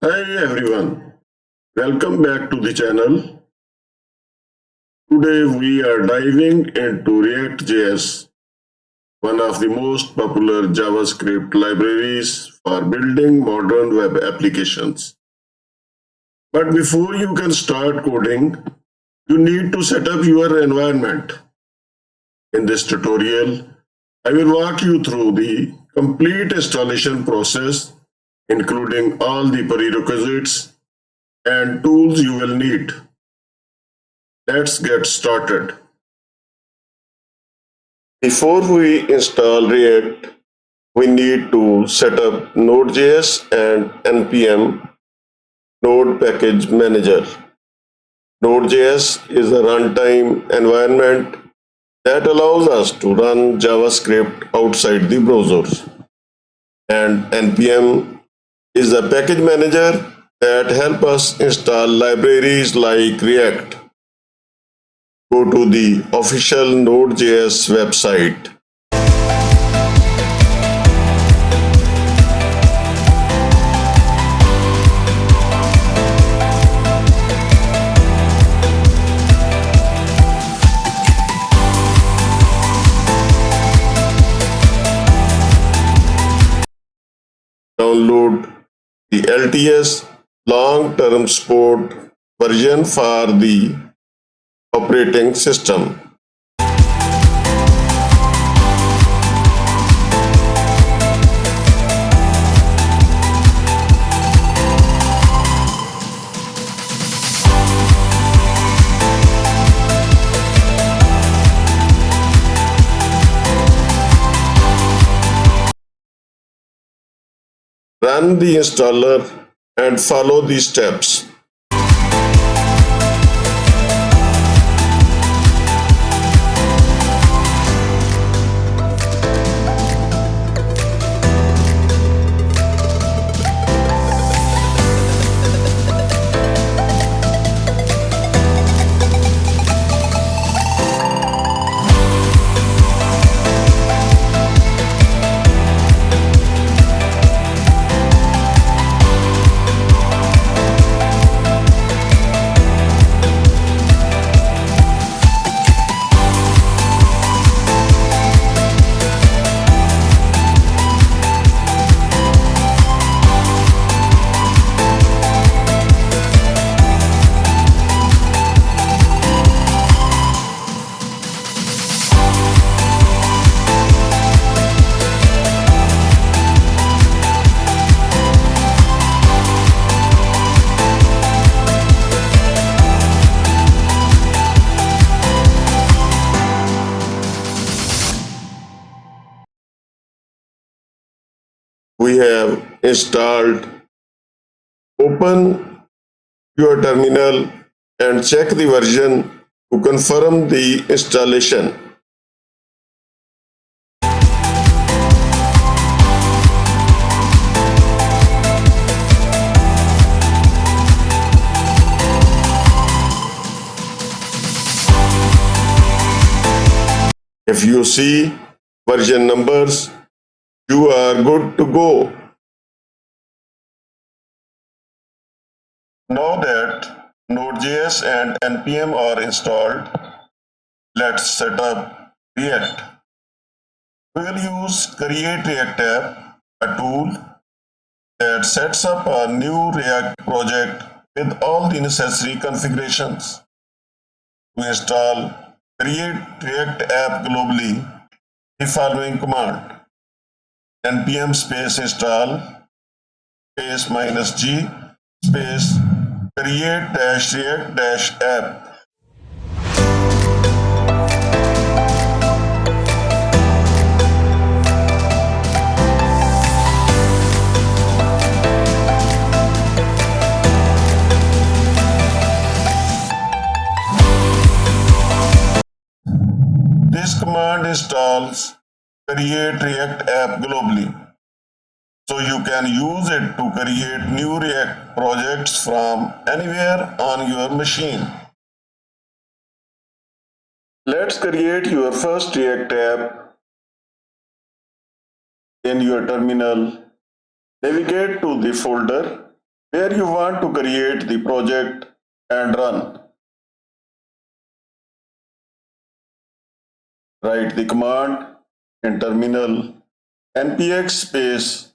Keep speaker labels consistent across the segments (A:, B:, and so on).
A: Hi everyone, welcome back to the channel. Today we are diving into React.js, one of the most popular JavaScript libraries for building modern web applications. But before you can start coding, you need to set up your environment. In this tutorial, I will walk you through the complete installation process, including all the prerequisites and tools you will need. Let's get started. Before we install React, we need to set up Node.js and npm Node Package Manager. Node.js is a runtime environment that allows us to run JavaScript outside the browsers. And npm is a package manager that helps us install libraries like React. Go to the official Node.js website. Download the LTS long-term support version for the operating system. Run the installer and follow these steps. We have installed. Open your terminal and check the version to confirm the installation. If you see version numbers, you are good to go. Now that Node.js and npm are installed, let's set up React. We will use Create React App, a tool that sets up a new React project with all the necessary configurations. To install Create React App globally, the following command: npm space install space -g space create-react-app. This command installs Create React App globally, so you can use it to create new React projects from anywhere on your machine. Let's create your first React app. In your terminal, navigate to the folder where you want to create the project and run. Write the command in terminal npx space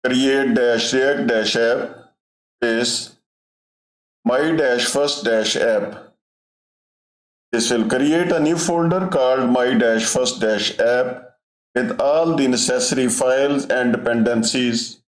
A: create-react-app space my-first-app. This will create a new folder called my-first-app with all the necessary files and dependencies.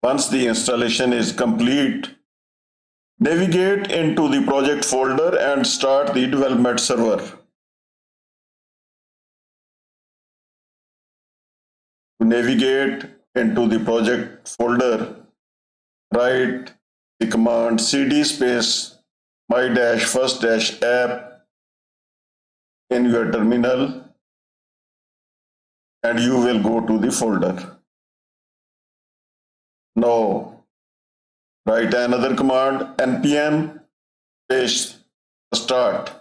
A: Once the installation is complete, navigate into the project folder and start the development server. To navigate into the project folder, write the command cd space my-first-app in your terminal and you will go to the folder. Now, write another command npm space start.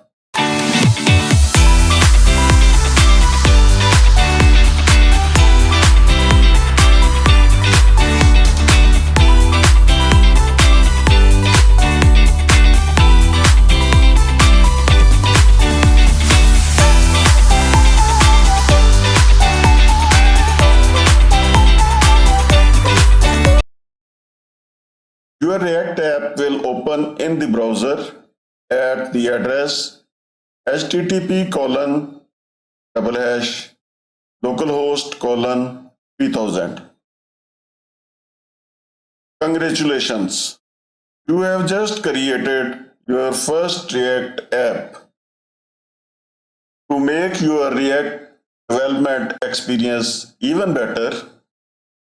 A: Your React app will open in the browser at the address http://localhost:3000. Congratulations! You have just created your first React app. To make your React development experience even better,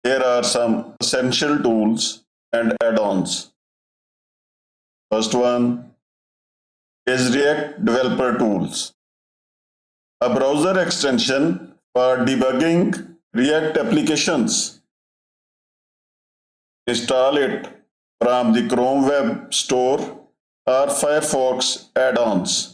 A: here are some essential tools and add-ons. First one is React Developer Tools, a browser extension for debugging React applications. Install it from the Chrome Web Store or Firefox add-ons.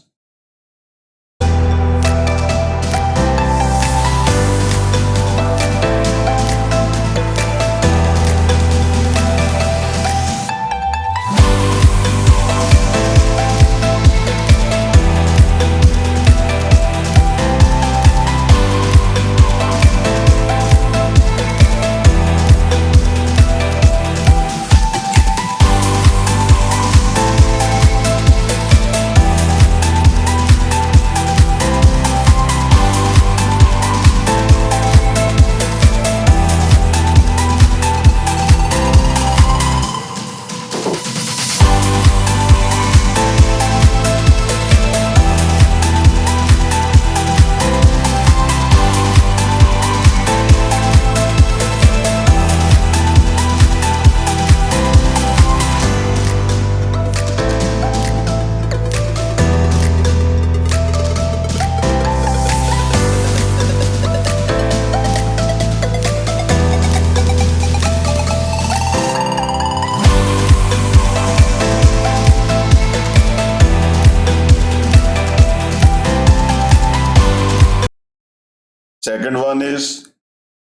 A: one is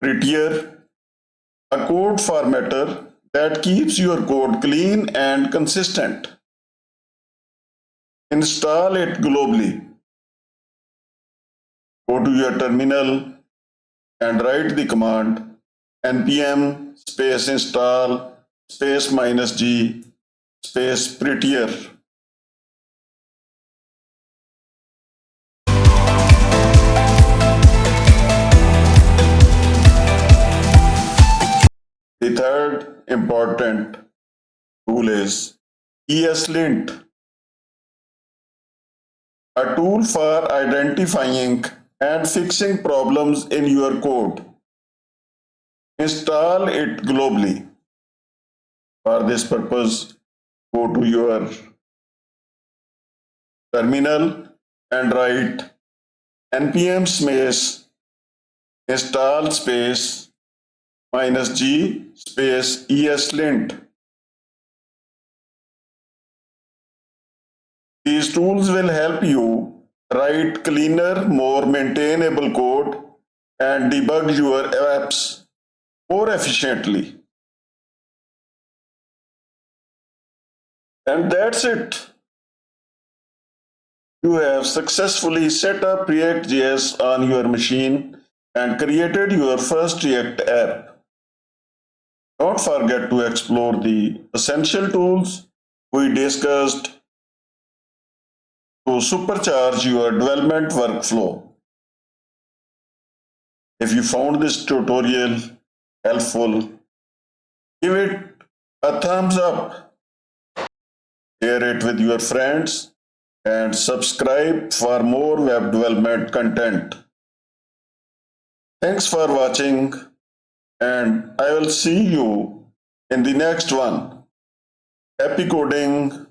A: prettier, a code formatter that keeps your code clean and consistent. Install it globally. Go to your terminal and write the command npm space install space -g space prettier. The third important tool is ESLint, a tool for identifying and fixing problems in your code. Install it globally. For this purpose, go to your terminal and write npm space install space -g space ESLint. These tools will help you write cleaner, more maintainable code and debug your apps more efficiently. And that's it. You have successfully set up React.js on your machine and created your first React app. Don't forget to explore the essential tools we discussed to supercharge your development workflow. If you found this tutorial helpful, give it a thumbs up, share it with your friends, and subscribe for more web development content. Thanks for watching, and I will see you in the next one. Happy coding!